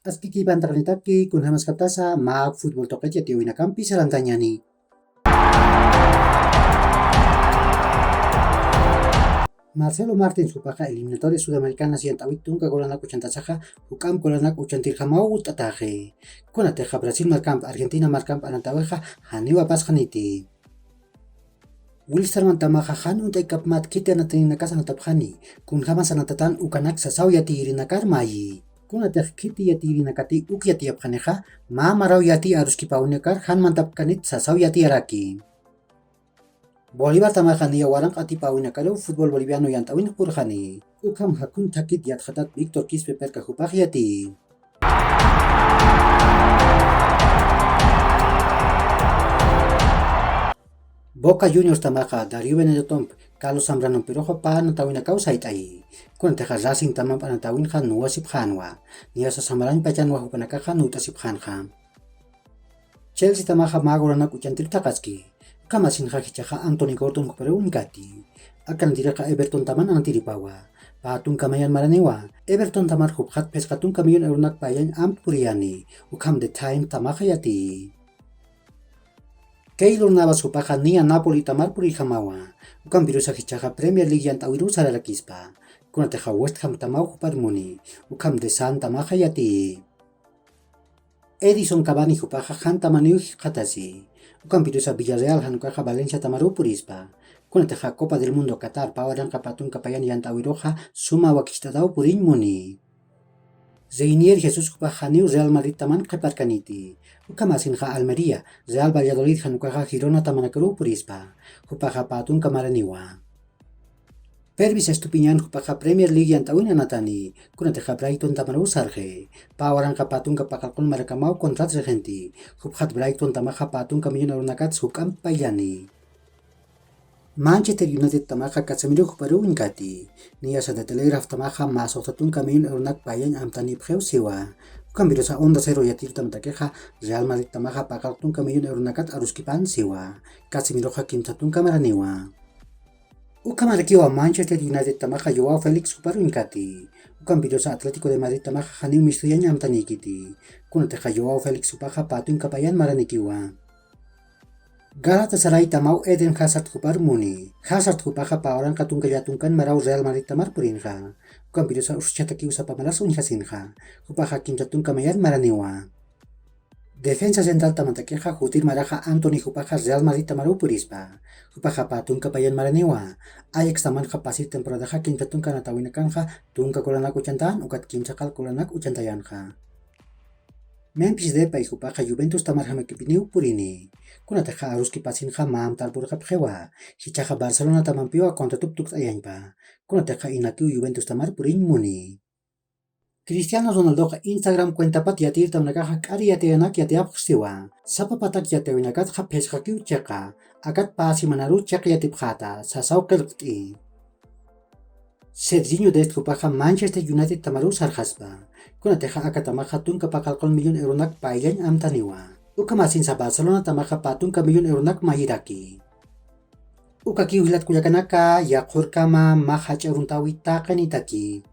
Askiki pantaranitaki kun hamas kaptasa maak futbol tokaja tiwina kampi salantanya ni. Marcelo Martins kupaka eliminatorias sudamericanas y antawitun kagolanak uchantasaja hukam golanak uchantirjamau utataje. Kunateja Brasil markamp Argentina markamp anantaweja haniwa pasjaniti. Wilsterman tamaja hani untai kapmat kita natininakas anatapjani kun hamas anatatan ukanak sasau yati irinakar mayi. Kunatej kiti yati irinakati uk yati apjaneja ma marau yati arus kipaunekar han mantapkanit sasau yati araki. Bolívar tamajani warang ati pawinakaru futbol boliviano yang tawin kurjani. Ukam hakun takit yat khatat Victor Quispe perka yati. Boca Juniors tamaja Darío Benedetto Carlos Zambrano pirojo pa natawinakaw saitai. Kun teja Racing tamam panatawin khan nuwa siphanwa. Niya sa samaran pachan wahu panakakha nuta siphanha. Chelsea tamaja maguranak uchantir takaski. Kamasin hakichaha Anthony Gordon kupereunkati. Akan diraka Everton taman antiripawa. Patung kamayan maranewa. Everton tamar hubhat peskatung kamayon erunak payan ampuriani. Ukam the time tamakayati. Keylor Navas hupaja nia Napoli tamar puri hamawa. Ukam birusa hichaha Premier League yang tawiru sararakispa. Kunateja West Ham tamau huparmuni. Ukam the Sun tamakayati. Edison Cavani hupaja han tamaniu hatasi. Ukam pirusa Villarreal hanukaja Valencia tamaru purispa. Kunateja Copa del Mundo Qatar pawaran kapatun kapayan yang tawiroja suma wakistadau purin muni. Zeinier Jesus hupaja niu Real Madrid taman kaparkaniti. Ukam asinja Almería, Real Valladolid hanukaja Girona tamanakaru purispa. Hupaja patun kamaraniwa. Pervis Estupiñán hupaja Premier League yang tawin anatani. Kunateja Brighton tamaru sarge. Pawaran kapatun kapakalkon marakamau kontrat regenti. Hubhat Brighton tamaja patun kamiyon arunakats hukam payani. Manchester United tamaja Casemiro huparu inkati. Niya sa The Telegraph tamaja masoktatun kamiyon arunak payan amtani pgeu siwa. Ukam birosa onda zero yatir tamatakeja Real Madrid tamaja pakalkun kamiyon arunakat aruskipan siwa. Casemiro hakimtatun kamaraniwa. Ukam arakiwa Manchester United tamaja Joao Felix huparu inkati. Ukam birosa Atlético de Madrid tamaja haniu mistriyan amtanikiti. Kunateja Joao Felix hupaja patun kapayan maranikiwa. Galatasaray tamau Eden Hazard hupar muni. Hazard hupaja pawaran katun kayatungkan marau Real Madrid tamar purinja. Ukam birosa uschataki usa pamalas unjasinja. Hupaja kimtatun kamayan maraniwa. Defensa central tamatakeja hutir maraja Anthony hupaja Real Madrid tamaru purispa. Hupaja patun kapayan maraniwa. Ajax taman pasir temporadaja kimtatun kanatawinakanja tunka kolanak uchantaan ukat kimsakal kolanak uchantayanja. Memphis Depay hupaja Juventus tamar hamakipiniu purini. Kunateja aruski pasinja maam talpurja pjewa. Hichaja Barcelona tamampiwa kontra tuk ayanpa. Kunateja inakiu Juventus tamar purin muni. Cristiano Ronaldo Instagram cuenta pat yatir tamnakaja kari yateanak yateap siwa. Sapa patak yatewinakat ha peshakiu cheka. Akat pasi manaru chek yatipjata. Sasau kelkti. Serginho Dest hupaja Manchester United tamaru sarjaspa. Kunateja akatamaja tunka pakalkon milyon erunak payan amtaniwa. Ukamasin sa Barcelona tamaja patunka milyon erunak mahiraki. Ukaki wilat kuyakanaka yakur kama mahach eruntawi takanitaki.